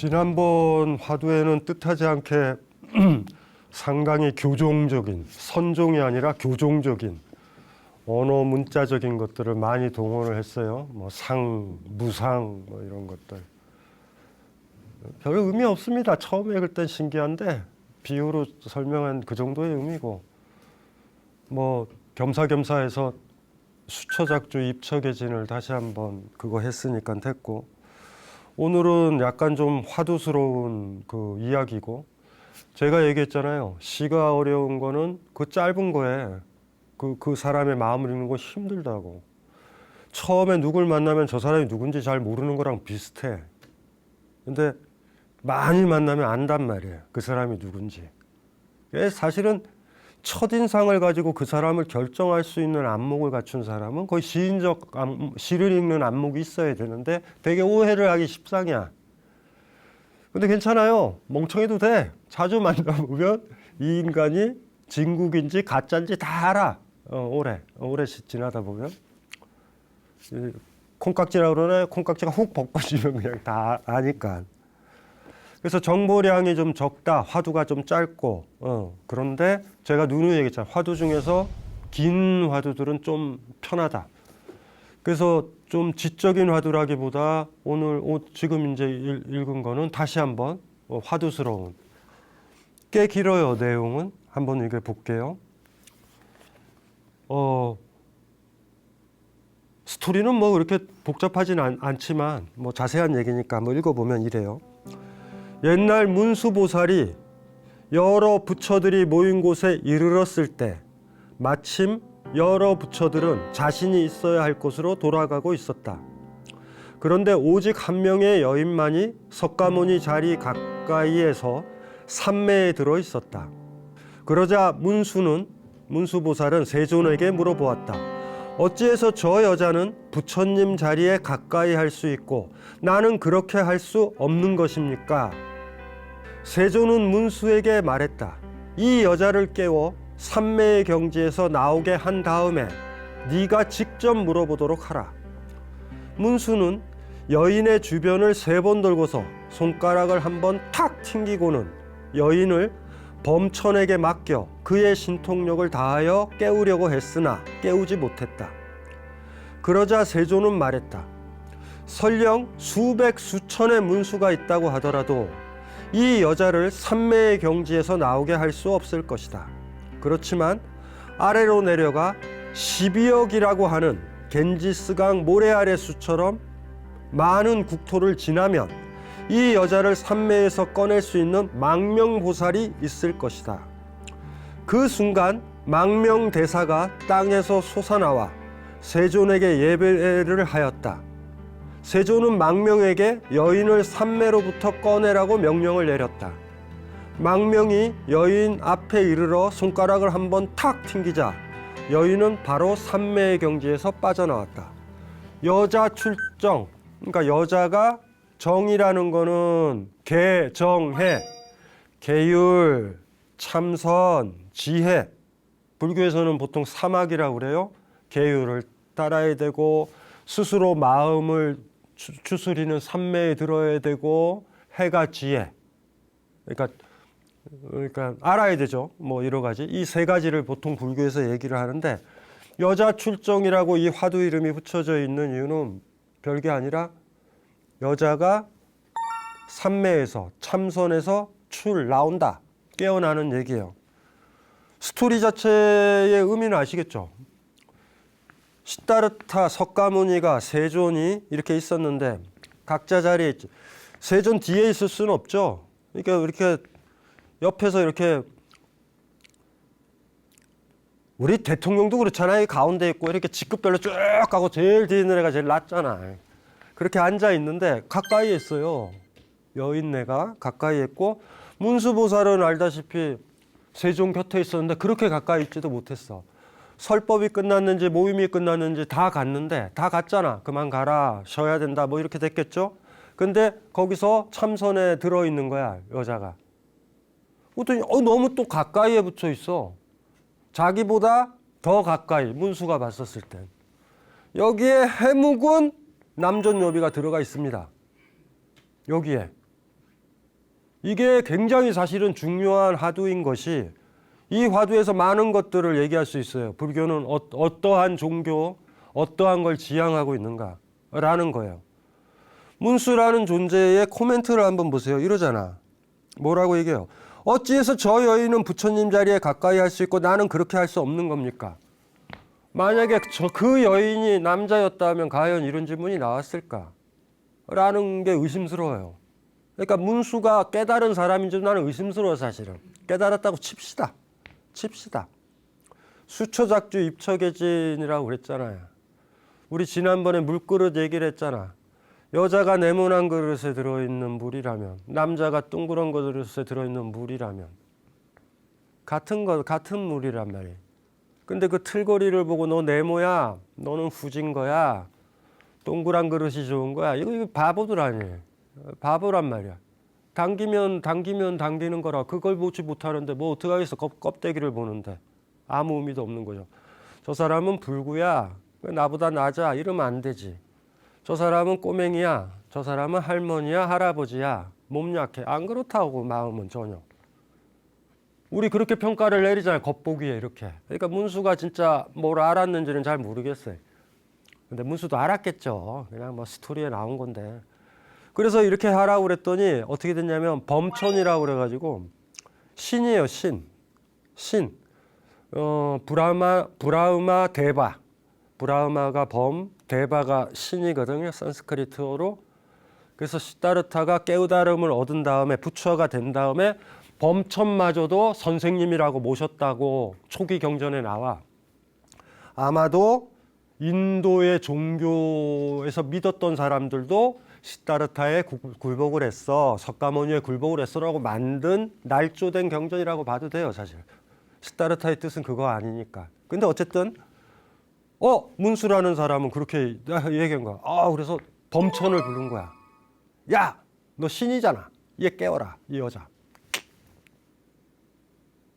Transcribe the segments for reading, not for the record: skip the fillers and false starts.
지난번 화두에는 뜻하지 않게 상당히 교종적인, 선종이 아니라 교종적인 언어 문자적인 것들을 많이 동원을 했어요. 뭐 상, 무상 뭐 이런 것들. 별 의미 없습니다. 처음에 읽을 땐 신기한데 비유로 설명한 그 정도의 의미고, 뭐 겸사겸사해서 수처작조 입처계진을 다시 한번 그거 했으니까 됐고, 오늘은 약간 좀 화두스러운 그 이야기고, 제가 얘기했잖아요. 시가 어려운 거는 그 짧은 거에 그 사람의 마음을 읽는 거 힘들다고. 처음에 누굴 만나면 저 사람이 누군지 잘 모르는 거랑 비슷해. 근데 많이 만나면 안단 말이에요. 그 사람이 누군지. 사실은 첫인상을 가지고 그 사람을 결정할 수 있는 안목을 갖춘 사람은 거의 시인적 시를 읽는 안목이 있어야 되는데 되게 오해를 하기 십상이야. 근데 괜찮아요. 멍청해도 돼. 자주 만나보면 이 인간이 진국인지 가짜인지 다 알아. 오래 지나다 보면. 콩깍지라고 그러나요? 콩깍지가 훅 벗겨지면 그냥 다 아니까. 그래서 정보량이 좀 적다, 화두가 좀 짧고, 그런데 제가 누누이 얘기했잖아요. 화두 중에서 긴 화두들은 좀 편하다. 그래서 좀 지적인 화두라기보다 오늘 지금 이제 읽은 거는 다시 한번 화두스러운, 꽤 길어요. 내용은 한번 읽어볼게요. 스토리는 뭐 그렇게 복잡하진 않지만 뭐 자세한 얘기니까 한번 읽어보면 이래요. 옛날 문수보살이 여러 부처들이 모인 곳에 이르렀을 때 마침 여러 부처들은 자신이 있어야 할 곳으로 돌아가고 있었다. 그런데 오직 한 명의 여인만이 석가모니 자리 가까이에서 산매에 들어 있었다. 그러자 문수보살은 세존에게 물어보았다. 어찌해서 저 여자는 부처님 자리에 가까이 할 수 있고 나는 그렇게 할 수 없는 것입니까? 세존은 문수에게 말했다. 이 여자를 깨워 산매의 경지에서 나오게 한 다음에 네가 직접 물어보도록 하라. 문수는 여인의 주변을 3번 돌고서 손가락을 한번 탁 튕기고는 여인을 범천에게 맡겨 그의 신통력을 다하여 깨우려고 했으나 깨우지 못했다. 그러자 세존은 말했다. 설령 수백 수천의 문수가 있다고 하더라도 이 여자를 산매의 경지에서 나오게 할 수 없을 것이다. 그렇지만 아래로 내려가 12억이라고 하는 겐지스강 모래 아래 수처럼 많은 국토를 지나면 이 여자를 산매에서 꺼낼 수 있는 망명보살이 있을 것이다. 그 순간 망명대사가 땅에서 솟아나와 세존에게 예배를 하였다. 세존은 망명에게 여인을 산매로부터 꺼내라고 명령을 내렸다. 망명이 여인 앞에 이르러 손가락을 한번 탁 튕기자 여인은 바로 산매의 경지에서 빠져나왔다. 여자 출정, 그러니까 여자가 정이라는 거는 계, 정, 해, 계율, 참선, 지혜. 불교에서는 보통 사막이라고 그래요. 계율을 따라야 되고 스스로 마음을 추스리는 산매에 들어야 되고 해가 지혜. 그러니까 알아야 되죠. 뭐 여러 가지. 이 3가지를 보통 불교에서 얘기를 하는데 여자 출정이라고 이 화두 이름이 붙여져 있는 이유는 별게 아니라 여자가 산매에서 참선에서 나온다. 깨어나는 얘기예요. 스토리 자체의 의미는 아시겠죠? 시다르타 석가모니가 세존이 이렇게 있었는데 각자 자리에 있지. 세존 뒤에 있을 수는 없죠. 그러니까 이렇게 옆에서 이렇게 우리 대통령도 그렇잖아요. 가운데 있고 이렇게 직급별로 쭉 가고 제일 뒤에 있는 애가 제일 낫잖아. 그렇게 앉아 있는데 가까이에 있어요. 여인네가 가까이에 있고 문수보살은 알다시피 세존 곁에 있었는데 그렇게 가까이 있지도 못했어. 설법이 끝났는지 모임이 끝났는지 다 갔는데 다 갔잖아. 그만 가라. 쉬어야 된다. 뭐 이렇게 됐겠죠. 근데 거기서 참선에 들어있는 거야. 여자가. 그랬더니 너무 또 가까이에 붙어 있어. 자기보다 더 가까이 문수가 봤었을 땐. 여기에 해묵은 남존여비가 들어가 있습니다. 여기에. 이게 굉장히 사실은 중요한 화두인 것이 이 화두에서 많은 것들을 얘기할 수 있어요. 불교는 어떠한 종교, 어떠한 걸 지향하고 있는가라는 거예요. 문수라는 존재의 코멘트를 한번 보세요. 이러잖아. 뭐라고 얘기해요? 어찌해서 저 여인은 부처님 자리에 가까이 할 수 있고 나는 그렇게 할 수 없는 겁니까? 만약에 그 여인이 남자였다면 과연 이런 질문이 나왔을까? 라는 게 의심스러워요. 그러니까 문수가 깨달은 사람인지 나는 의심스러워 사실은. 깨달았다고 칩시다. 수초작주 입처계진이라고 그랬잖아요. 우리 지난번에 물그릇 얘기를 했잖아. 여자가 네모난 그릇에 들어있는 물이라면, 남자가 둥그런 그릇에 들어있는 물이라면 같은 물이란 말이에요. 근데 그 틀거리를 보고 너 네모야, 너는 후진 거야, 동그란 그릇이 좋은 거야. 이거 바보들 아니에요. 바보란 말이야. 당기면 당기는 거라. 그걸 보지 못하는데 뭐 어떻게 하겠어. 껍데기를 보는데 아무 의미도 없는 거죠. 저 사람은 불구야, 나보다 낮아, 이러면 안 되지. 저 사람은 꼬맹이야, 저 사람은 할머니야, 할아버지야, 몸 약해. 안 그렇다고 마음은 전혀. 우리 그렇게 평가를 내리잖아요. 겉보기에 이렇게. 그러니까 문수가 진짜 뭘 알았는지는 잘 모르겠어요. 근데 문수도 알았겠죠. 그냥 뭐 스토리에 나온 건데. 그래서 이렇게 하라고 그랬더니 어떻게 됐냐면 범천이라고 그래가지고 신이에요. 신. 브라흐마 데바. 브라흐마가 범, 데바가 신이거든요. 산스크리트어로. 그래서 시다르타가 깨우다름을 얻은 다음에 부처가 된 다음에 범천마저도 선생님이라고 모셨다고 초기 경전에 나와. 아마도 인도의 종교에서 믿었던 사람들도 시다르타에 굴복을 했어, 석가모니에 굴복을 했어라고 만든 날조된 경전이라고 봐도 돼요. 사실 시다르타의 뜻은 그거 아니니까. 근데 어쨌든 문수라는 사람은 그렇게 얘기한 거야. 그래서 범천을 부른 거야. 야, 너 신이잖아. 얘 깨워라, 이 여자.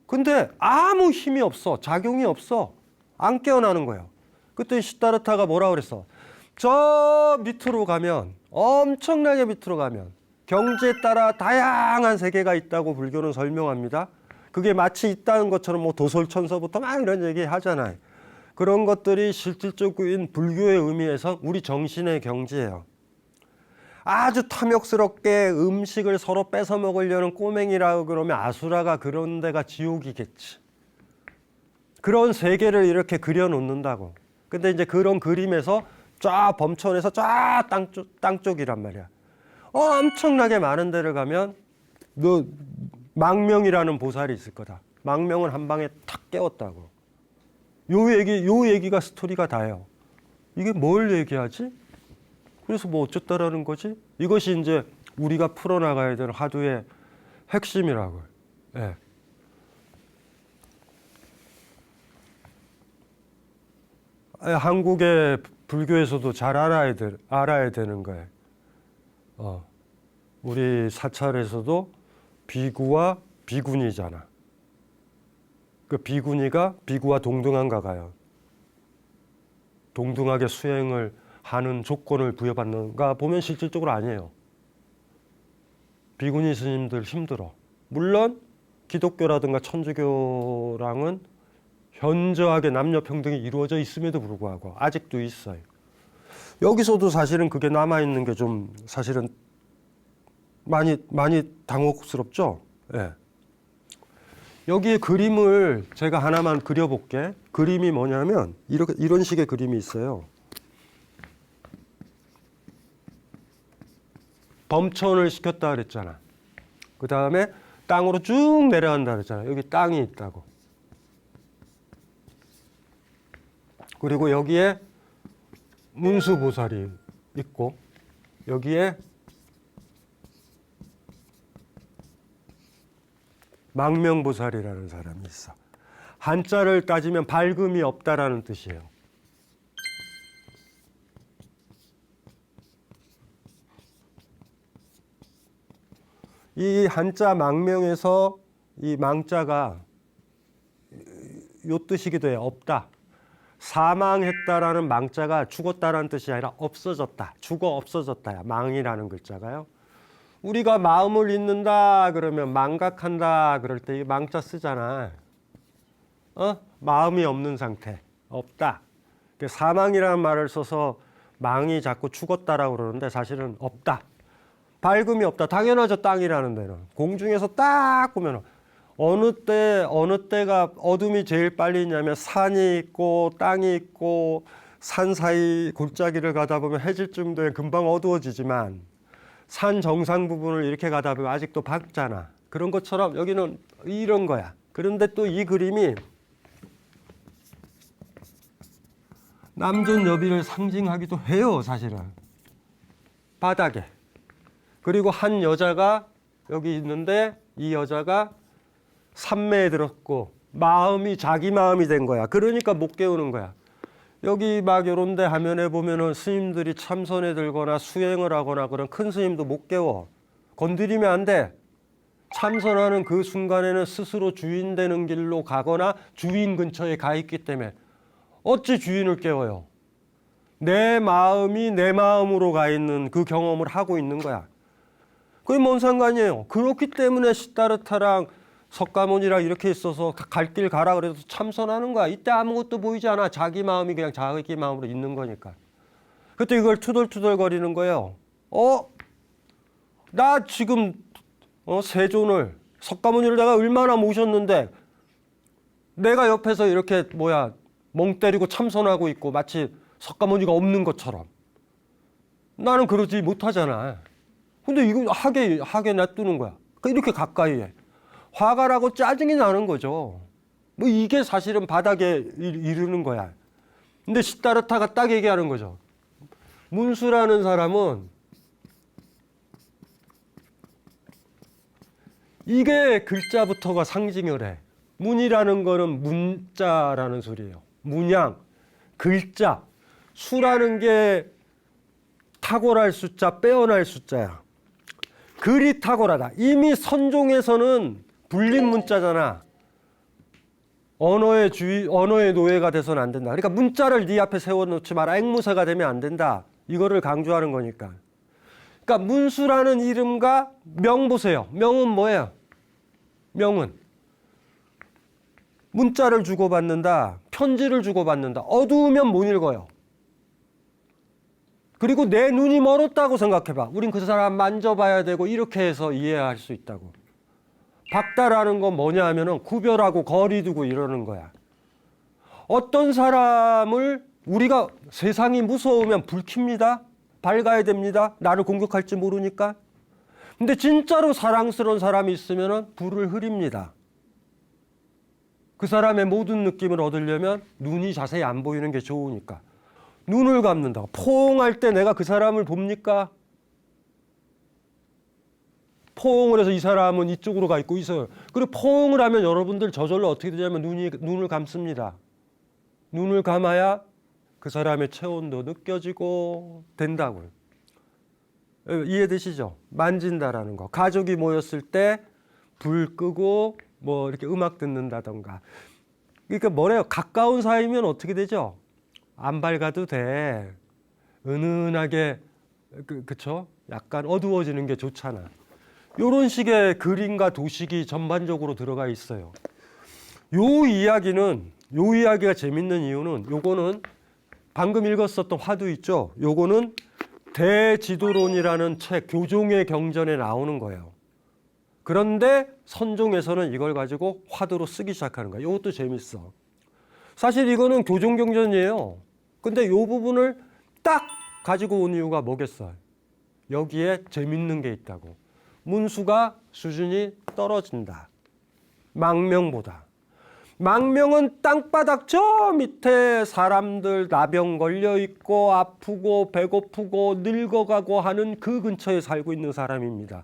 근데 아무 힘이 없어. 작용이 없어. 안 깨어나는 거예요. 그때 시다르타가 뭐라 그랬어? 저 밑으로 가면, 엄청나게 밑으로 가면 경지에 따라 다양한 세계가 있다고 불교는 설명합니다. 그게 마치 있다는 것처럼 뭐 도솔천서부터 막 이런 얘기 하잖아요. 그런 것들이 실질적인 불교의 의미에서 우리 정신의 경지예요. 아주 탐욕스럽게 음식을 서로 뺏어 먹으려는 꼬맹이라고 그러면 아수라가 그런 데가 지옥이겠지. 그런 세계를 이렇게 그려놓는다고. 근데 이제 그런 그림에서 쫙 범천에서 쫙 땅쪽이란 말이야. 엄청나게 많은 데를 가면 너 망명이라는 보살이 있을 거다. 망명은 한 방에 탁 깨웠다고. 요 얘기가 스토리가 다예요. 이게 뭘 얘기하지? 그래서 뭐 어쨌다라는 거지? 이것이 이제 우리가 풀어나가야 되는 화두의 핵심이라고요. 예. 한국의 불교에서도 잘 알아야 되는 거예요. 우리 사찰에서도 비구와 비구니잖아. 그 비구니가 비구와 동등한가 가요. 동등하게 수행을 하는 조건을 부여받는가 보면 실질적으로 아니에요. 비구니 스님들 힘들어. 물론 기독교라든가 천주교랑은 현저하게 남녀평등이 이루어져 있음에도 불구하고 아직도 있어요. 여기서도 사실은 그게 남아있는 게 좀 사실은 많이 당혹스럽죠. 예. 여기에 그림을 제가 하나만 그려볼게. 그림이 뭐냐면 이런 식의 그림이 있어요. 범천을 시켰다 그랬잖아. 그 다음에 땅으로 쭉 내려간다 그랬잖아. 여기 땅이 있다고. 그리고 여기에 문수보살이 있고 여기에 망명보살이라는 사람이 있어. 한자를 따지면 밝음이 없다라는 뜻이에요. 이 한자 망명에서 이 망자가 요 뜻이기도 해요. 없다. 사망했다라는 망자가 죽었다라는 뜻이 아니라 없어졌다. 죽어 없어졌다야. 망이라는 글자가요. 우리가 마음을 잊는다 그러면 망각한다 그럴 때 이 망자 쓰잖아. 마음이 없는 상태. 없다. 사망이라는 말을 써서 망이 자꾸 죽었다라고 그러는데 사실은 없다. 밝음이 없다. 당연하죠. 땅이라는 데는. 공중에서 딱 보면 어느 때가 어둠이 제일 빨리 있냐면 산이 있고 땅이 있고 산 사이 골짜기를 가다 보면 해질쯤 되면 금방 어두워지지만 산 정상 부분을 이렇게 가다 보면 아직도 밝잖아. 그런 것처럼 여기는 이런 거야. 그런데 또 이 그림이 남존여비를 상징하기도 해요. 사실은. 바닥에. 그리고 한 여자가 여기 있는데 이 여자가 산매에 들었고 마음이 자기 마음이 된 거야. 그러니까 못 깨우는 거야. 여기 막 요런 데 화면에 보면은 스님들이 참선에 들거나 수행을 하거나 그런 큰 스님도 못 깨워. 건드리면 안 돼. 참선하는 그 순간에는 스스로 주인 되는 길로 가거나 주인 근처에 가 있기 때문에 어찌 주인을 깨워요. 내 마음이 내 마음으로 가 있는 그 경험을 하고 있는 거야. 그게 뭔 상관이에요. 그렇기 때문에 시다르타랑 석가모니랑 이렇게 있어서 갈 길 가라 그래서 참선하는 거야. 이때 아무것도 보이지 않아. 자기 마음이 그냥 자기 마음으로 있는 거니까. 그때 이걸 투덜투덜 거리는 거예요. 나 지금 세존을 석가모니를 내가 얼마나 모셨는데 내가 옆에서 이렇게 멍 때리고 참선하고 있고 마치 석가모니가 없는 것처럼. 나는 그러지 못하잖아. 근데 이거 하게 놔두는 거야. 이렇게 가까이 해. 화가 나고 짜증이 나는 거죠. 이게 사실은 바닥에 이르는 거야. 근데 시다르타가 딱 얘기하는 거죠. 문수라는 사람은 이게 글자부터가 상징을 해. 문이라는 거는 문자라는 소리예요. 문양, 글자. 수라는 게 탁월할 숫자, 빼어날 숫자야. 글이 탁월하다. 이미 선종에서는 불린 문자잖아. 언어의 노예가 돼서는 안 된다. 그러니까 문자를 네 앞에 세워놓지 마라. 앵무새가 되면 안 된다. 이거를 강조하는 거니까. 그러니까 문수라는 이름과 명 보세요. 명은 뭐예요? 명은 문자를 주고받는다. 편지를 주고받는다. 어두우면 못 읽어요. 그리고 내 눈이 멀었다고 생각해봐. 우린 그 사람 만져봐야 되고 이렇게 해서 이해할 수 있다고. 박다라는 건 뭐냐 하면은 구별하고 거리 두고 이러는 거야. 어떤 사람을 우리가 세상이 무서우면 불 켭니다. 밝아야 됩니다. 나를 공격할지 모르니까. 근데 진짜로 사랑스러운 사람이 있으면은 불을 흐립니다. 그 사람의 모든 느낌을 얻으려면 눈이 자세히 안 보이는 게 좋으니까. 눈을 감는다. 포옹할 때 내가 그 사람을 봅니까? 포옹을 해서 이 사람은 이쪽으로 가 있고 있어요. 그리고 포옹을 하면 여러분들 저절로 어떻게 되냐면 눈을 감습니다. 눈을 감아야 그 사람의 체온도 느껴지고 된다고요. 이해되시죠? 만진다라는 거. 가족이 모였을 때 불 끄고 이렇게 음악 듣는다던가. 그러니까 뭐래요? 가까운 사이면 어떻게 되죠? 안 밝아도 돼. 은은하게, 그쵸? 약간 어두워지는 게 좋잖아. 요런 식의 그림과 도식이 전반적으로 들어가 있어요. 요 이야기가 재밌는 이유는 요거는 방금 읽었었던 화두 있죠? 요거는 대지도론이라는 책, 교종의 경전에 나오는 거예요. 그런데 선종에서는 이걸 가지고 화두로 쓰기 시작하는 거야. 이것도 재밌어. 사실 이거는 교종경전이에요. 근데 이 부분을 딱 가지고 온 이유가 뭐겠어요? 여기에 재밌는 게 있다고. 문수가 수준이 떨어진다. 망명보다. 망명은 땅바닥 저 밑에 사람들 나병 걸려 있고 아프고 배고프고 늙어가고 하는 그 근처에 살고 있는 사람입니다.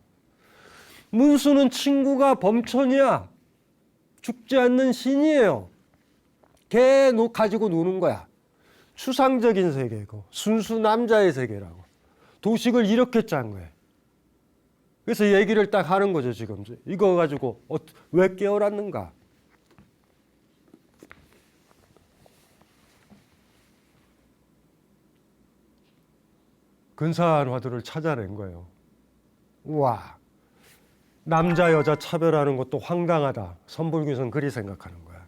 문수는 친구가 범천이야. 죽지 않는 신이에요. 걔 가지고 노는 거야. 추상적인 세계고 순수 남자의 세계라고. 도식을 이렇게 짠 거예요. 그래서 얘기를 딱 하는 거죠. 지금 이거 가지고 왜 깨어났는가. 근사한 화두를 찾아낸 거예요. 우와, 남자 여자 차별하는 것도 황당하다. 선불교에서는 그리 생각하는 거야.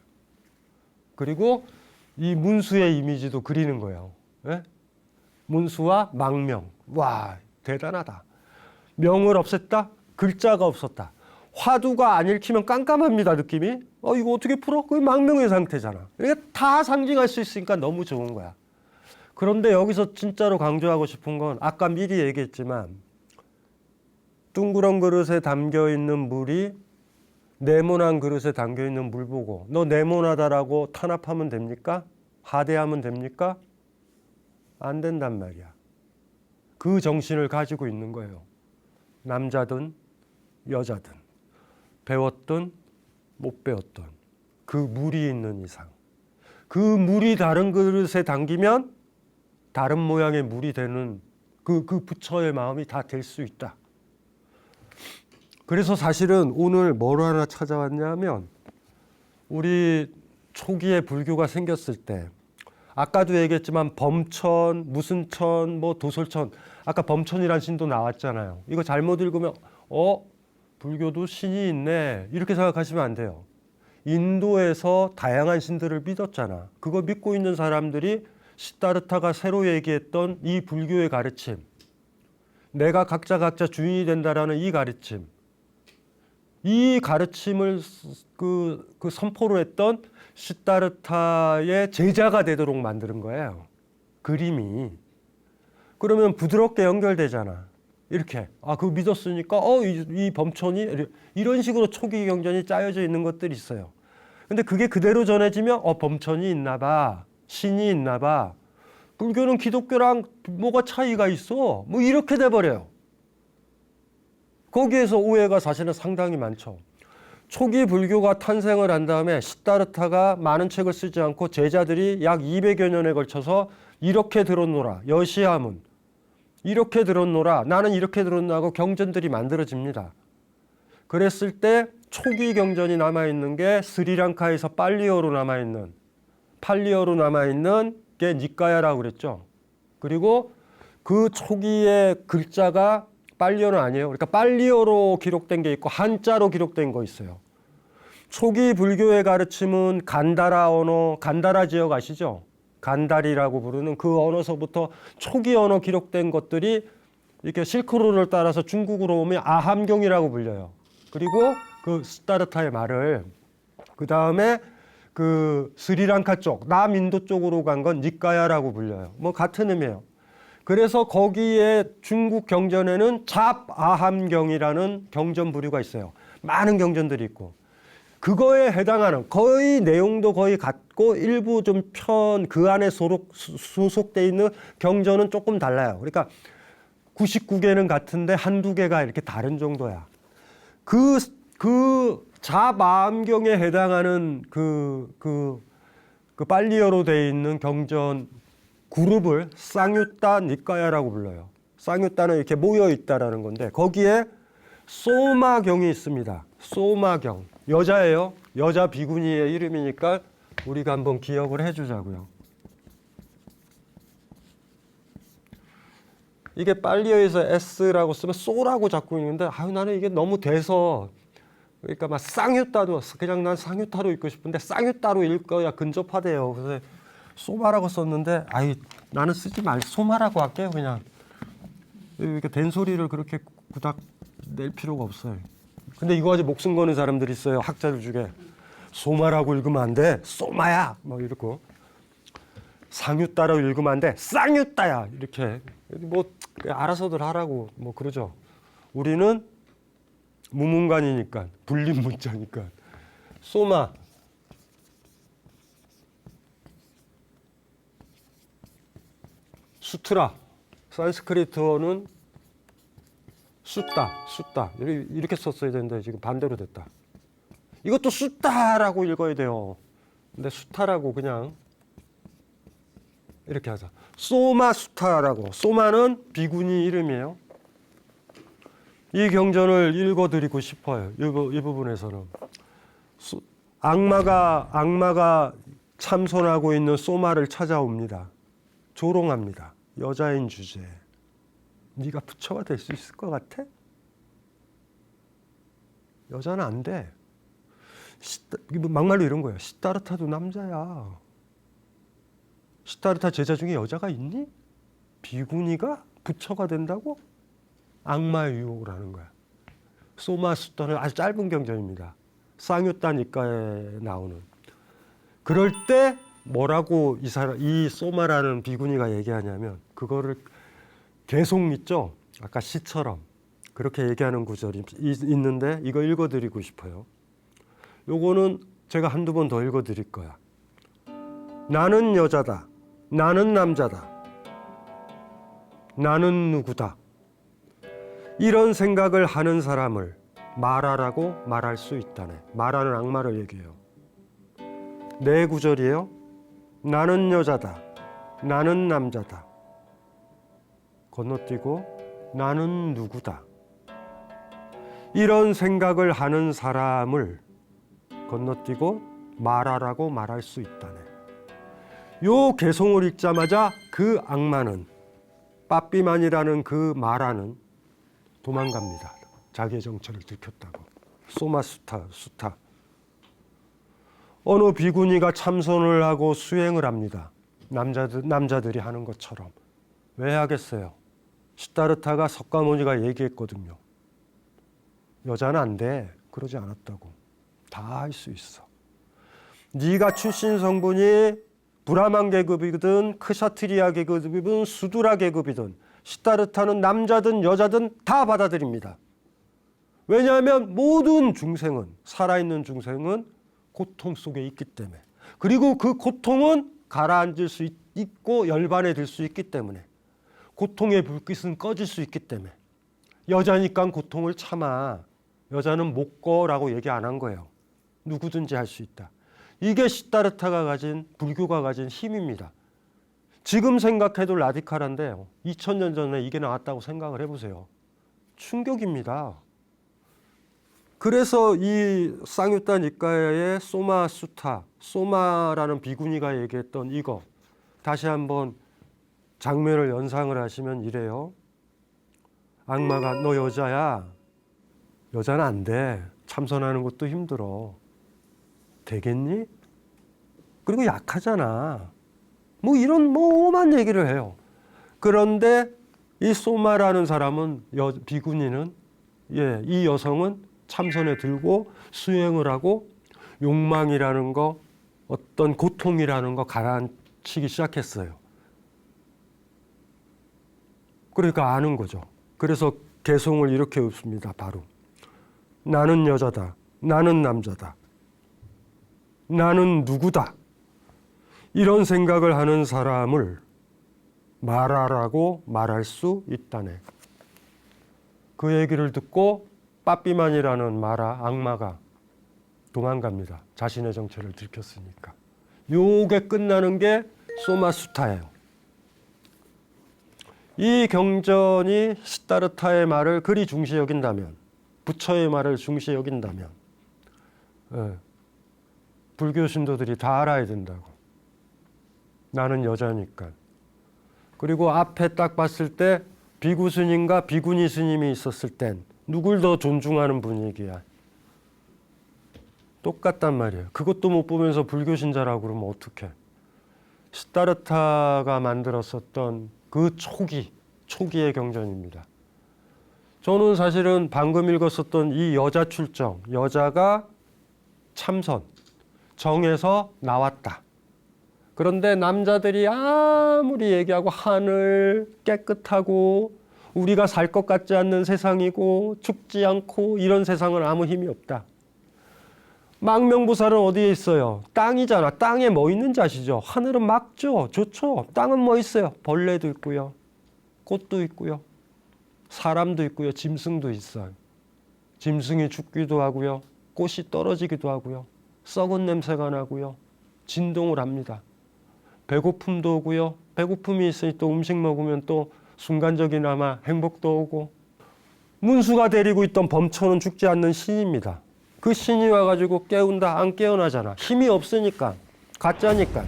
그리고 이 문수의 이미지도 그리는 거예요. 예? 문수와 망명. 와, 대단하다. 명을 없앴다? 글자가 없었다. 화두가 안 읽히면 깜깜합니다, 느낌이. 이거 어떻게 풀어? 그게 망명의 상태잖아. 이게 다 상징할 수 있으니까 너무 좋은 거야. 그런데 여기서 진짜로 강조하고 싶은 건 아까 미리 얘기했지만 둥그런 그릇에 담겨있는 물이 네모난 그릇에 담겨있는 물 보고 너 네모나다라고 탄압하면 됩니까? 하대하면 됩니까? 안 된단 말이야. 그 정신을 가지고 있는 거예요. 남자든 여자든 배웠든 못 배웠든 그 물이 있는 이상 그 물이 다른 그릇에 담기면 다른 모양의 물이 되는 그 부처의 마음이 다 될 수 있다. 그래서 사실은 오늘 뭘 하나 찾아왔냐면 우리 초기에 불교가 생겼을 때 아까도 얘기했지만 범천, 무슨 천, 뭐 도솔천 아까 범천이라는 신도 나왔잖아요. 이거 잘못 읽으면 불교도 신이 있네 이렇게 생각하시면 안 돼요. 인도에서 다양한 신들을 믿었잖아. 그거 믿고 있는 사람들이 시다르타가 새로 얘기했던 이 불교의 가르침, 내가 각자 주인이 된다라는 이 가르침, 이 가르침을 그 선포로 했던 시다르타의 제자가 되도록 만드는 거예요. 그림이. 그러면 부드럽게 연결되잖아. 이렇게 그거 믿었으니까 이 범천이 이런 식으로 초기 경전이 짜여져 있는 것들이 있어요. 근데 그게 그대로 전해지면 범천이 있나 봐. 신이 있나 봐. 불교는 기독교랑 뭐가 차이가 있어? 뭐 이렇게 돼버려요. 거기에서 오해가 사실은 상당히 많죠. 초기 불교가 탄생을 한 다음에 시다르타가 많은 책을 쓰지 않고 제자들이 약 200여 년에 걸쳐서 이렇게 들었노라. 여시하문. 이렇게 들었노라. 나는 이렇게 들었노라 하고 경전들이 만들어집니다. 그랬을 때 초기 경전이 남아있는 게 스리랑카에서 팔리어로 남아있는 게 니까야라고 그랬죠. 그리고 그 초기의 글자가 팔리어는 아니에요. 그러니까 팔리어로 기록된 게 있고 한자로 기록된 거 있어요. 초기 불교의 가르침은 간다라 언어, 간다라 지역 아시죠? 간다리라고 부르는 그 언어서부터 초기 언어 기록된 것들이 이렇게 실크로드를 따라서 중국으로 오면 아함경이라고 불려요. 그리고 그 시다르타의 말을 그 다음에 그 스리랑카 쪽, 남인도 쪽으로 간 건 니까야라고 불려요. 뭐 같은 의미예요. 그래서 거기에 중국 경전에는 잡아함경이라는 경전 부류가 있어요. 많은 경전들이 있고 그거에 해당하는 거의 내용도 거의 같고 일부 좀 그 안에 소속돼 있는 경전은 조금 달라요. 그러니까 99개는 같은데 한두 개가 이렇게 다른 정도야. 그 잡아함경에 해당하는 그 팔리어로 돼 있는 경전 그룹을 쌍유따 니까야라고 불러요. 쌍유따는 이렇게 모여 있다라는 건데 거기에 소마경이 있습니다. 소마경. 여자예요. 여자 비구니의 이름이니까 우리가 한번 기억을 해주자고요. 이게 팔리어에서 S라고 쓰면 소라고 자꾸 있는데 나는 이게 너무 돼서 그러니까 막 쌍유따도 그냥 난 쌍유따로 읽고 싶은데 쌍유따로 읽어야 근접하대요. 그래서 소마라고 썼는데 나는 쓰지 말고 소마라고 할게요. 그냥 이렇게 된소리를 그렇게 구닥 낼 필요가 없어요. 근데 이거 가지고 목숨 거는 사람들이 있어요. 학자들 중에 소마라고 읽으면 안 돼. 소마야 뭐 이러고 상유따로 읽으면 안 돼. 쌍유따야 이렇게 뭐 알아서들 하라고 뭐 그러죠. 우리는 무문관이니까 불림 문자니까 소마. 수트라. 산스크리트어는 숫다 이렇게 썼어야 되는데 지금 반대로 됐다. 이것도 숫다라고 읽어야 돼요. 근데 수타라고 그냥 이렇게 하자. 소마 수타라고. 소마는 비구니 이름이에요. 이 경전을 읽어드리고 싶어요. 이 부분에서는 악마가 참선하고 있는 소마를 찾아옵니다. 조롱합니다. 여자인 주제에 네가 부처가 될 수 있을 것 같아? 여자는 안 돼. 막말로 이런 거예요. 시다르타도 남자야. 시다르타 제자 중에 여자가 있니? 비구니가 부처가 된다고? 악마의 유혹을 하는 거야. 소마수타는 아주 짧은 경전입니다. 쌍유타 니까에 나오는. 그럴 때 뭐라고 이 소마라는 비구니가 얘기하냐면 그거를 계속 있죠. 아까 시처럼 그렇게 얘기하는 구절이 있는데 이거 읽어드리고 싶어요. 요거는 제가 한두 번 더 읽어드릴 거야. 나는 여자다. 나는 남자다. 나는 누구다. 이런 생각을 하는 사람을 마라라고 말할 수 있다네. 마라는 악마를 얘기해요. 네 구절이에요. 나는 여자다. 나는 남자다. 건너뛰고 나는 누구다. 이런 생각을 하는 사람을 건너뛰고 마라라고 말할 수 있다네. 요 개송을 읽자마자 그 악마는 빠삐만이라는 그 마라는 도망갑니다. 자기의 정체를 들켰다고. 소마수타. 어느 비구니가 참선을 하고 수행을 합니다. 남자들이 하는 것처럼. 왜 하겠어요? 시다르타가 석가모니가 얘기했거든요. 여자는 안 돼. 그러지 않았다고. 다 할 수 있어. 네가 출신 성분이 브라만 계급이든 크샤트리아 계급이든 수두라 계급이든 시다르타는 남자든 여자든 다 받아들입니다. 왜냐하면 모든 중생은 살아있는 중생은 고통 속에 있기 때문에 그리고 그 고통은 가라앉을 수 있고 열반에 들 수 있기 때문에 고통의 불빛은 꺼질 수 있기 때문에 여자니까 고통을 참아. 여자는 못 꺼라고 얘기 안 한 거예요. 누구든지 할 수 있다. 이게 시다르타가 가진 불교가 가진 힘입니다. 지금 생각해도 라디칼한데요. 2000년 전에 이게 나왔다고 생각을 해보세요. 충격입니다. 그래서 이 쌍유타 니까의 소마 수타, 소마라는 비구니가 얘기했던 이거 다시 한번 장면을 연상을 하시면 이래요. 악마가 너 여자야. 여자는 안 돼. 참선하는 것도 힘들어. 되겠니? 그리고 약하잖아. 뭐 이런 오만 얘기를 해요. 그런데 이 소마라는 사람은 비구니는 이 여성은 참선에 들고 수행을 하고 욕망이라는 거 어떤 고통이라는 거 가라앉히기 시작했어요. 그러니까 아는 거죠. 그래서 개송을 이렇게 읊습니다. 바로 나는 여자다. 나는 남자다. 나는 누구다. 이런 생각을 하는 사람을 마라라고 말할 수 있다네. 그 얘기를 듣고 빠삐만이라는 마라 악마가 도망갑니다. 자신의 정체를 들켰으니까. 요게 끝나는 게 소마수타예요. 이 경전이 시다르타의 말을 그리 중시 여긴다면, 부처의 말을 중시 여긴다면 불교 신도들이 다 알아야 된다고. 나는 여자니까. 그리고 앞에 딱 봤을 때 비구 스님과 비구니 스님이 있었을 땐 누굴 더 존중하는 분위기야. 똑같단 말이에요. 그것도 못 보면서 불교 신자라고 그러면 어떡해. 시다르타가 만들었었던 그 초기의 경전입니다. 저는 사실은 방금 읽었었던 이 여자 출정, 여자가 참선, 정에서 나왔다. 그런데 남자들이 아무리 얘기하고 하늘 깨끗하고 우리가 살 것 같지 않는 세상이고 죽지 않고 이런 세상은 아무 힘이 없다. 망명보살은 어디에 있어요? 땅이잖아. 땅에 뭐 있는지 아시죠? 하늘은 맑죠. 좋죠. 땅은 뭐 있어요? 벌레도 있고요. 꽃도 있고요. 사람도 있고요. 짐승도 있어요. 짐승이 죽기도 하고요. 꽃이 떨어지기도 하고요. 썩은 냄새가 나고요. 진동을 합니다. 배고픔도 오고요. 배고픔이 있으니 또 음식 먹으면 또 순간적이나마 행복도 오고. 문수가 데리고 있던 범처는 죽지 않는 신입니다. 그 신이 와가지고 깨운다. 안 깨어나잖아. 힘이 없으니까. 가짜니까.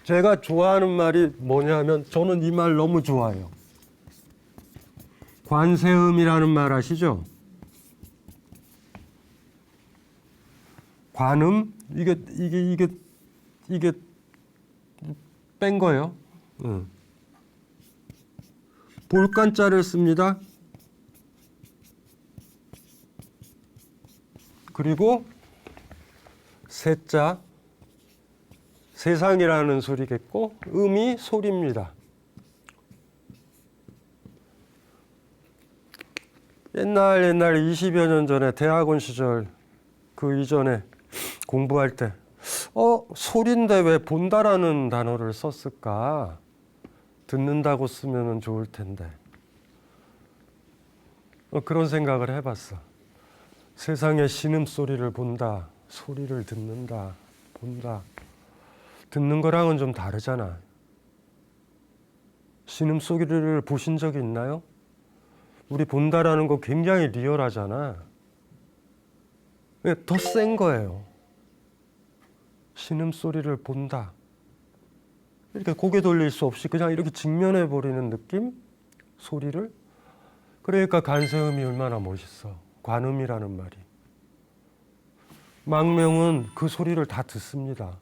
제가 좋아하는 말이 뭐냐면 저는 이 말 너무 좋아해요. 관세음이라는 말 아시죠? 관음 이게 뺀 거예요. 볼간자를 씁니다. 그리고 세자, 세상이라는 소리겠고 음이 소리입니다. 옛날 20여 년 전에 대학원 시절 그 이전에 공부할 때 소리인데 왜 본다라는 단어를 썼을까? 듣는다고 쓰면 좋을 텐데. 그런 생각을 해봤어. 세상의 신음소리를 본다, 소리를 듣는다, 본다. 듣는 거랑은 좀 다르잖아. 신음소리를 보신 적이 있나요? 우리 본다라는 거 굉장히 리얼하잖아. 더 센 거예요. 신음소리를 본다. 이렇게 고개 돌릴 수 없이 그냥 이렇게 직면해 버리는 느낌? 소리를? 그러니까 간세음이 얼마나 멋있어. 관음이라는 말이. 망명은 그 소리를 다 듣습니다.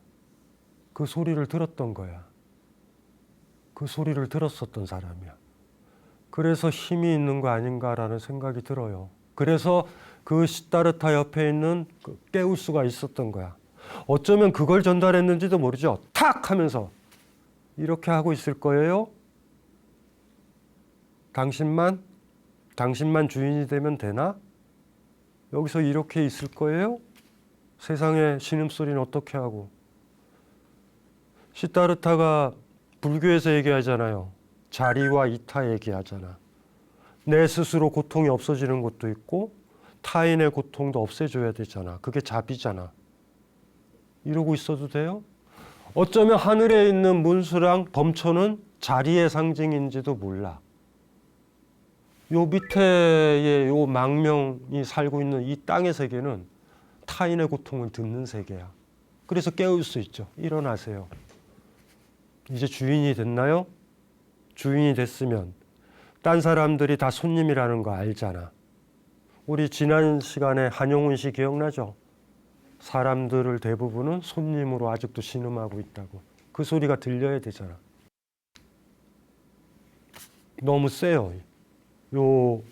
그 소리를 들었던 거야. 그 소리를 들었었던 사람이야. 그래서 힘이 있는 거 아닌가라는 생각이 들어요. 그래서 그 시다르타 옆에 있는 깨울 수가 있었던 거야. 어쩌면 그걸 전달했는지도 모르죠. 탁 하면서 이렇게 하고 있을 거예요. 당신만 주인이 되면 되나? 여기서 이렇게 있을 거예요? 세상의 신음소리는 어떻게 하고? 시다르타가 불교에서 얘기하잖아요. 자리와 이타 얘기하잖아. 내 스스로 고통이 없어지는 것도 있고 타인의 고통도 없애줘야 되잖아. 그게 자비잖아. 이러고 있어도 돼요? 어쩌면 하늘에 있는 문수랑 범초는 자리의 상징인지도 몰라. 요 밑에의 요 망명이 살고 있는 이 땅의 세계는 타인의 고통을 듣는 세계야. 그래서 깨울 수 있죠. 일어나세요. 이제 주인이 됐나요? 주인이 됐으면 딴 사람들이 다 손님이라는 거 알잖아. 우리 지난 시간에 한용운 씨 기억나죠? 사람들을 대부분은 손님으로 아직도 신음하고 있다고. 그 소리가 들려야 되잖아. 너무 세요. 요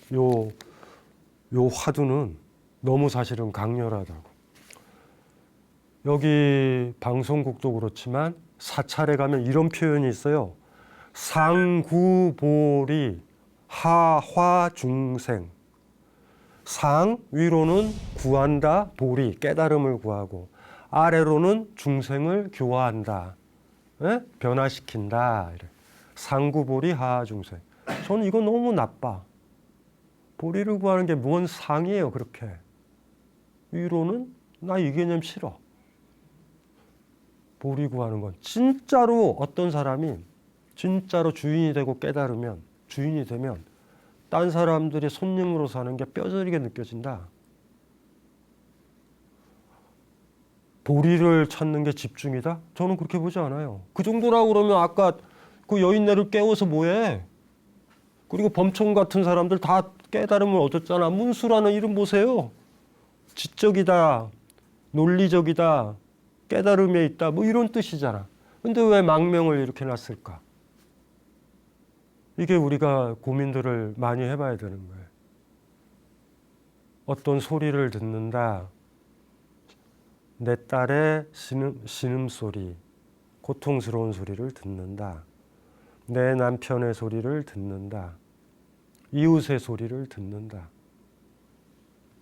화두는 너무 사실은 강렬하다고. 여기 방송국도 그렇지만 사찰에 가면 이런 표현이 있어요. 상구보리 하화중생. 상 위로는 구한다, 보리 깨달음을 구하고 아래로는 중생을 교화한다, 변화시킨다. 이래. 상구보리 하화중생. 저는 이거 너무 나빠. 보리를 구하는 게 뭔 상이에요, 그렇게. 위로는 나 이 개념 싫어. 보리 구하는 건 진짜로 어떤 사람이 진짜로 주인이 되고 깨달으면, 주인이 되면 딴 사람들이 손님으로 사는 게 뼈저리게 느껴진다. 보리를 찾는 게 집중이다? 저는 그렇게 보지 않아요. 그 정도라고 그러면 아까 그 여인네를 깨워서 뭐해? 그리고 범총 같은 사람들 다 깨달음을 얻었잖아. 문수라는 이름 보세요. 지적이다, 논리적이다, 깨달음에 있다, 뭐 이런 뜻이잖아. 근데 왜 망명을 이렇게 놨을까? 이게 우리가 고민들을 많이 해봐야 되는 거예요. 어떤 소리를 듣는다. 내 딸의 신음소리, 고통스러운 소리를 듣는다. 내 남편의 소리를 듣는다. 이웃의 소리를 듣는다.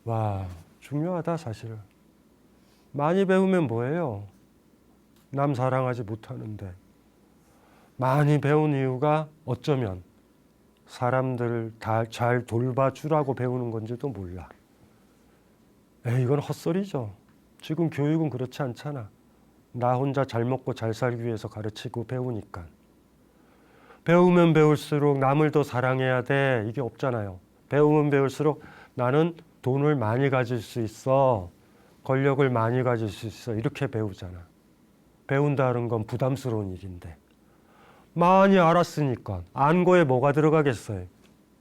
와, 중요하다 사실은. 많이 배우면 뭐예요? 남 사랑하지 못하는데. 많이 배운 이유가 어쩌면 사람들 다 잘 돌봐주라고 배우는 건지도 몰라. 이건 헛소리죠. 지금 교육은 그렇지 않잖아. 나 혼자 잘 먹고 잘 살기 위해서 가르치고 배우니까. 배우면 배울수록 남을 더 사랑해야 돼. 이게 없잖아요. 배우면 배울수록 나는 돈을 많이 가질 수 있어. 권력을 많이 가질 수 있어. 이렇게 배우잖아. 배운다는 건 부담스러운 일인데. 많이 알았으니까 안 거에 뭐가 들어가겠어요?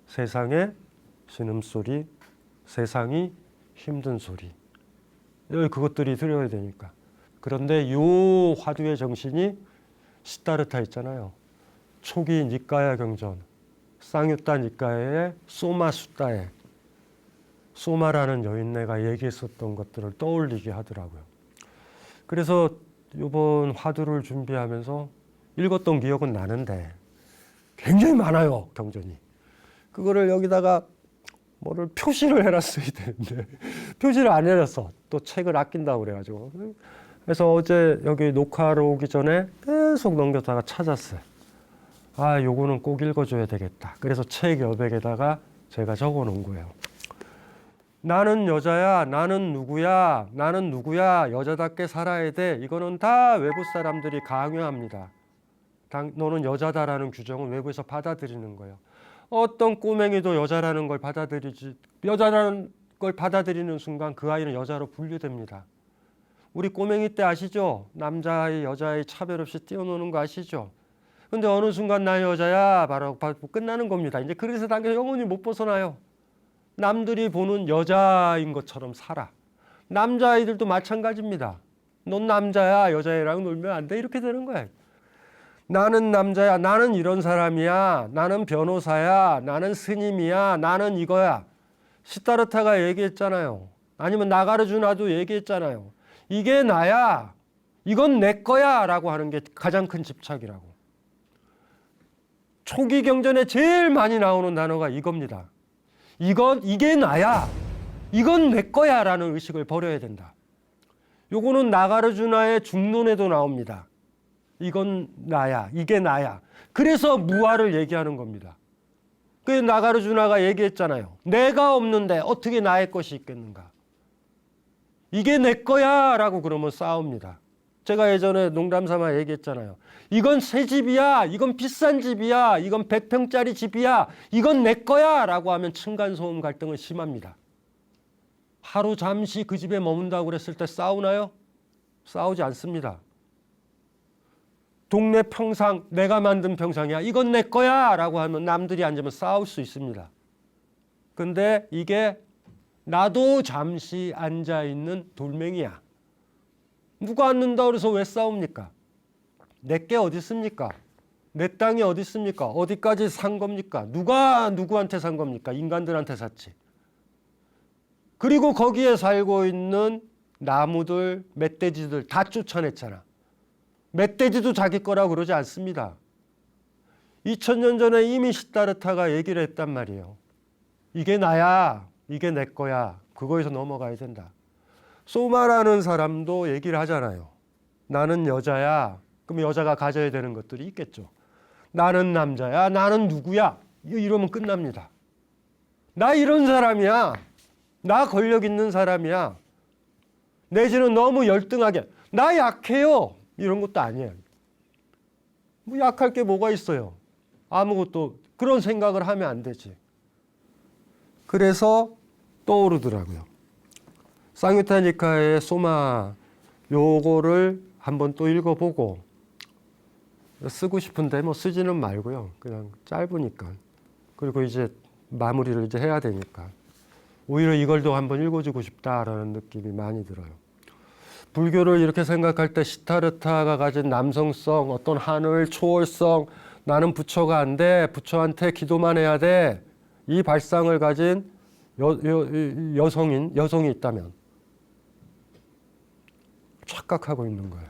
세상에 신음소리, 세상이 힘든 소리. 여기 그것들이 들어야 되니까. 그런데 요 화두의 정신이 시다르타 있잖아요. 초기 니까야 경전, 쌍유타 니까야의 소마 수다에 소마라는 여인네가 얘기했었던 것들을 떠올리게 하더라고요. 그래서 이번 화두를 준비하면서 읽었던 기억은 나는데 굉장히 많아요, 경전이. 그거를 여기다가 뭐를 표시를 해놨어야 되는데 표시를 안 해놨어. 또 책을 아낀다고 그래가지고. 그래서 어제 여기 녹화로 오기 전에 계속 넘겼다가 찾았어요. 아, 요거는 꼭 읽어줘야 되겠다. 그래서 책 여백에다가 제가 적어 놓은 거예요. 나는 여자야, 나는 누구야, 나는 누구야, 여자답게 살아야 돼. 이거는 다 외부 사람들이 강요합니다. 너는 여자다라는 규정은 외부에서 받아들이는 거예요. 어떤 꼬맹이도 여자라는 걸 여자라는 걸 받아들이는 순간 그 아이는 여자로 분류됩니다. 우리 꼬맹이 때 아시죠? 남자아이, 여자아이 차별 없이 뛰어노는 거 아시죠? 근데 어느 순간 나 여자야 바로 끝나는 겁니다. 이제 그래서 당겨 영원히 못 벗어나요. 남들이 보는 여자인 것처럼 살아. 남자아이들도 마찬가지입니다. 넌 남자야, 여자애랑 놀면 안 돼. 이렇게 되는 거예요. 나는 남자야, 나는 이런 사람이야, 나는 변호사야, 나는 스님이야, 나는 이거야. 시다르타가 얘기했잖아요. 아니면 나가르주나도 얘기했잖아요. 이게 나야, 이건 내 거야 라고 하는 게 가장 큰 집착이라고. 초기 경전에 제일 많이 나오는 단어가 이겁니다. 이게 나야, 이건 내 거야 라는 의식을 버려야 된다. 요거는 나가르주나의 중론에도 나옵니다. 이건 나야, 이게 나야. 그래서 무아를 얘기하는 겁니다. 그 나가르주나가 얘기했잖아요. 내가 없는데 어떻게 나의 것이 있겠는가. 이게 내 거야 라고 그러면 싸웁니다. 제가 예전에 농담삼아 얘기했잖아요. 이건 새 집이야, 이건 비싼 집이야, 이건 100평짜리 집이야, 이건 내 거야 라고 하면 층간소음 갈등은 심합니다. 하루 잠시 그 집에 머문다고 그랬을 때 싸우나요? 싸우지 않습니다. 동네 평상, 내가 만든 평상이야, 이건 내 거야 라고 하면 남들이 앉으면 싸울 수 있습니다. 근데 이게 나도 잠시 앉아있는 돌멩이야. 누가 앉는다 그래서 왜 싸웁니까? 내게 어디 있습니까? 내 땅이 어디 있습니까? 어디까지 산 겁니까? 누가 누구한테 산 겁니까? 인간들한테 샀지. 그리고 거기에 살고 있는 나무들, 멧돼지들 다 쫓아냈잖아. 멧돼지도 자기 거라고 그러지 않습니다. 2000년 전에 이미 시다르타가 얘기를 했단 말이에요. 이게 나야, 이게 내 거야. 그거에서 넘어가야 된다. 소마라는 사람도 얘기를 하잖아요. 나는 여자야. 그럼 여자가 가져야 되는 것들이 있겠죠. 나는 남자야. 나는 누구야. 이러면 끝납니다. 나 이런 사람이야. 나 권력 있는 사람이야. 내지는 너무 열등하게. 나 약해요. 이런 것도 아니에요. 뭐 약할 게 뭐가 있어요. 아무것도 그런 생각을 하면 안 되지. 그래서 떠오르더라고요. 쌍유타 니카의 소마 요거를 한번 또 읽어보고 쓰고 싶은데 뭐 쓰지는 말고요. 그냥 짧으니까. 그리고 이제 마무리를 이제 해야 되니까. 오히려 이걸 더 한번 읽어주고 싶다라는 느낌이 많이 들어요. 불교를 이렇게 생각할 때 시타르타가 가진 남성성, 어떤 하늘, 초월성, 나는 부처가 안 돼, 부처한테 기도만 해야 돼. 이 발상을 가진 여성이 있다면 착각하고 있는 거예요.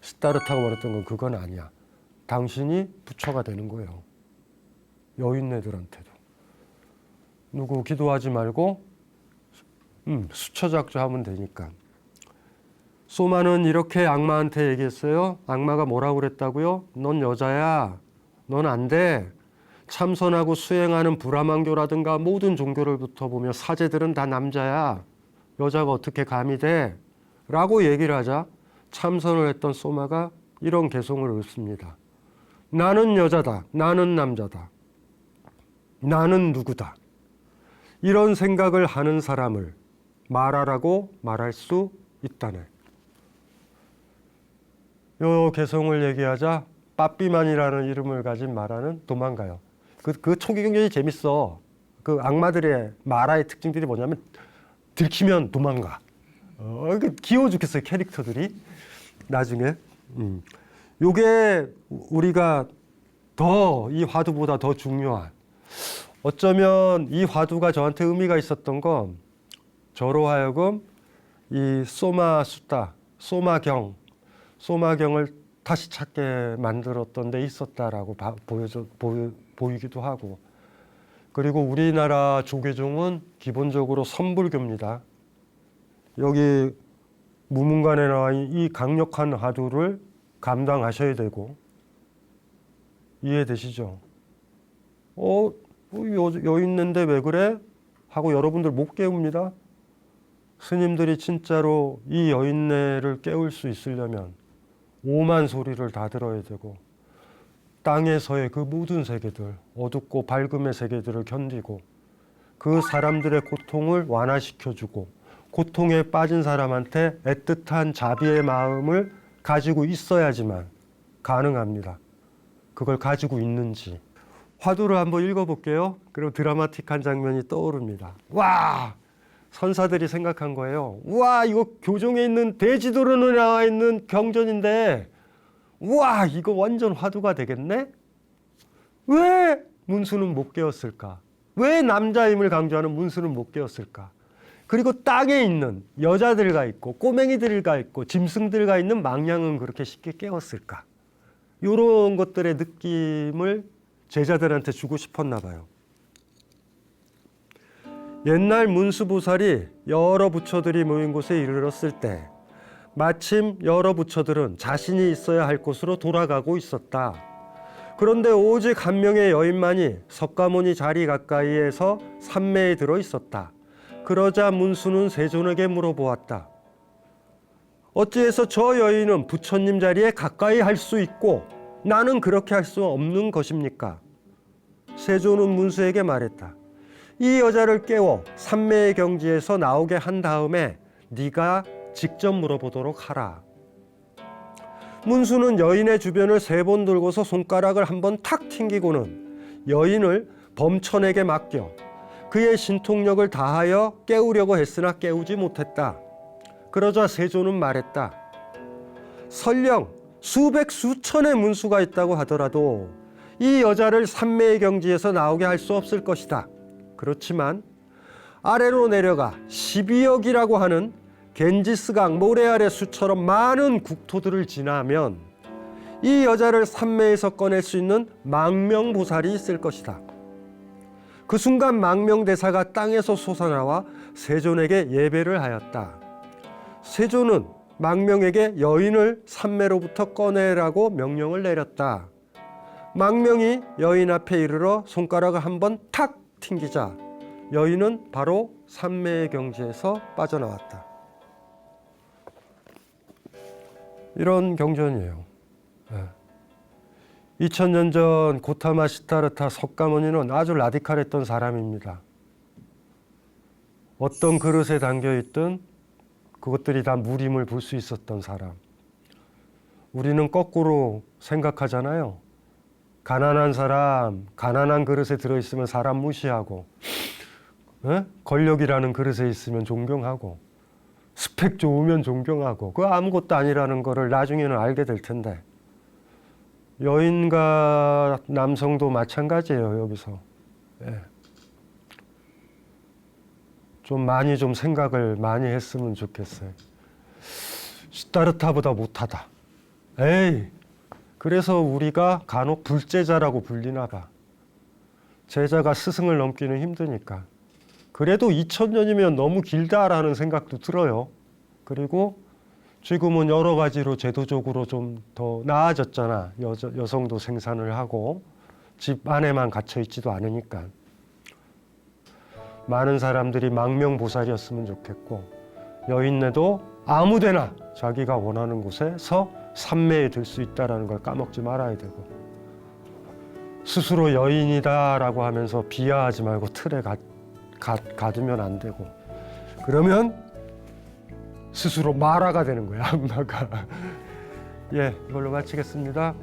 시타르타가 말했던 건 그건 아니야. 당신이 부처가 되는 거예요. 여인네들한테도. 누구 기도하지 말고 수처작조하면 되니까. 소마는 이렇게 악마한테 얘기했어요. 악마가 뭐라고 그랬다고요? 넌 여자야. 넌 안 돼. 참선하고 수행하는 브라만교라든가 모든 종교를부터 보면 사제들은 다 남자야. 여자가 어떻게 감이 돼? 라고 얘기를 하자 참선을 했던 소마가 이런 개송을 읽습니다. 나는 여자다. 나는 남자다. 나는 누구다. 이런 생각을 하는 사람을 말하라고 말할 수 있다네. 요 개성을 얘기하자 빠삐만이라는 이름을 가진 마라는 도망가요. 그 초기 경전이 재밌어. 그 악마들의 마라의 특징들이 뭐냐면 들키면 도망가. 귀여워 죽겠어요, 캐릭터들이. 나중에. 요게 우리가 더 이 화두보다 더 중요한, 어쩌면 이 화두가 저한테 의미가 있었던 건 저로 하여금 이 소마수다, 소마경을 다시 찾게 만들었던 데 있었다라고 보이기도 하고, 그리고 우리나라 조계종은 기본적으로 선불교입니다. 여기 무문관에 나와 이 강력한 화두를 감당하셔야 되고, 이해되시죠? 여 있는데 왜 그래? 하고 여러분들 못 깨웁니다. 스님들이 진짜로 이 여인네를 깨울 수 있으려면 오만 소리를 다 들어야 되고, 땅에서의 그 모든 세계들, 어둡고 밝음의 세계들을 견디고 그 사람들의 고통을 완화시켜주고, 고통에 빠진 사람한테 애틋한 자비의 마음을 가지고 있어야지만 가능합니다. 그걸 가지고 있는지. 화두를 한번 읽어볼게요. 그리고 드라마틱한 장면이 떠오릅니다. 와! 선사들이 생각한 거예요. 와, 이거 교종에 있는 대지도론에 나와 있는 경전인데, 와, 이거 완전 화두가 되겠네? 왜 문수는 못 깨웠을까? 왜 남자임을 강조하는 문수는 못 깨웠을까? 그리고 땅에 있는 여자들과 있고 꼬맹이들과 있고 짐승들과 있는 망량은 그렇게 쉽게 깨웠을까? 이런 것들의 느낌을 제자들한테 주고 싶었나 봐요. 옛날 문수보살이 여러 부처들이 모인 곳에 이르렀을 때 마침 여러 부처들은 자신이 있어야 할 곳으로 돌아가고 있었다. 그런데 오직 한 명의 여인만이 석가모니 자리 가까이에서 산매에 들어 있었다. 그러자 문수는 세존에게 물어보았다. 어찌해서 저 여인은 부처님 자리에 가까이 할 수 있고 나는 그렇게 할 수 없는 것입니까? 세존은 문수에게 말했다. 이 여자를 깨워 산매의 경지에서 나오게 한 다음에 네가 직접 물어보도록 하라. 문수는 여인의 주변을 3번 돌고서 손가락을 한번 탁 튕기고는 여인을 범천에게 맡겨 그의 신통력을 다하여 깨우려고 했으나 깨우지 못했다. 그러자 세존은 말했다. 설령 수백 수천의 문수가 있다고 하더라도 이 여자를 산매의 경지에서 나오게 할 수 없을 것이다. 그렇지만 아래로 내려가 12억이라고 하는 겐지스강 모래알의 수처럼 많은 국토들을 지나면 이 여자를 산매에서 꺼낼 수 있는 망명보살이 있을 것이다. 그 순간 망명대사가 땅에서 솟아나와 세존에게 예배를 하였다. 세존은 망명에게 여인을 산매로부터 꺼내라고 명령을 내렸다. 망명이 여인 앞에 이르러 손가락을 한번 탁 튕기자 여인은 바로 산매의 경지에서 빠져나왔다. 이런 경전이에요. 2000년 전 고타마 시타르타 석가모니는 아주 라디칼했던 사람입니다. 어떤 그릇에 담겨있든 그것들이 다 무림을 볼 수 있었던 사람. 우리는 거꾸로 생각하잖아요. 가난한 사람, 가난한 그릇에 들어있으면 사람 무시하고, 권력이라는 그릇에 있으면 존경하고, 스펙 좋으면 존경하고, 그거 아무것도 아니라는 거를 나중에는 알게 될 텐데, 여인과 남성도 마찬가지예요, 여기서. 좀 많이 좀 생각을 많이 했으면 좋겠어요. 시타르타보다 못하다. 에이, 그래서 우리가 간혹 불제자라고 불리나 봐. 제자가 스승을 넘기는 힘드니까. 그래도 2000년이면 너무 길다라는 생각도 들어요. 그리고 지금은 여러 가지로 제도적으로 좀 더 나아졌잖아. 여성도 생산을 하고 집 안에만 갇혀 있지도 않으니까. 많은 사람들이 망명보살이었으면 좋겠고, 여인네도 아무데나 자기가 원하는 곳에서 산매에 들 수 있다는 걸 까먹지 말아야 되고, 스스로 여인이다라고 하면서 비하하지 말고 틀에 가두면 안 되고, 그러면 스스로 마라가 되는 거야, 악마가. 예, 이걸로 마치겠습니다.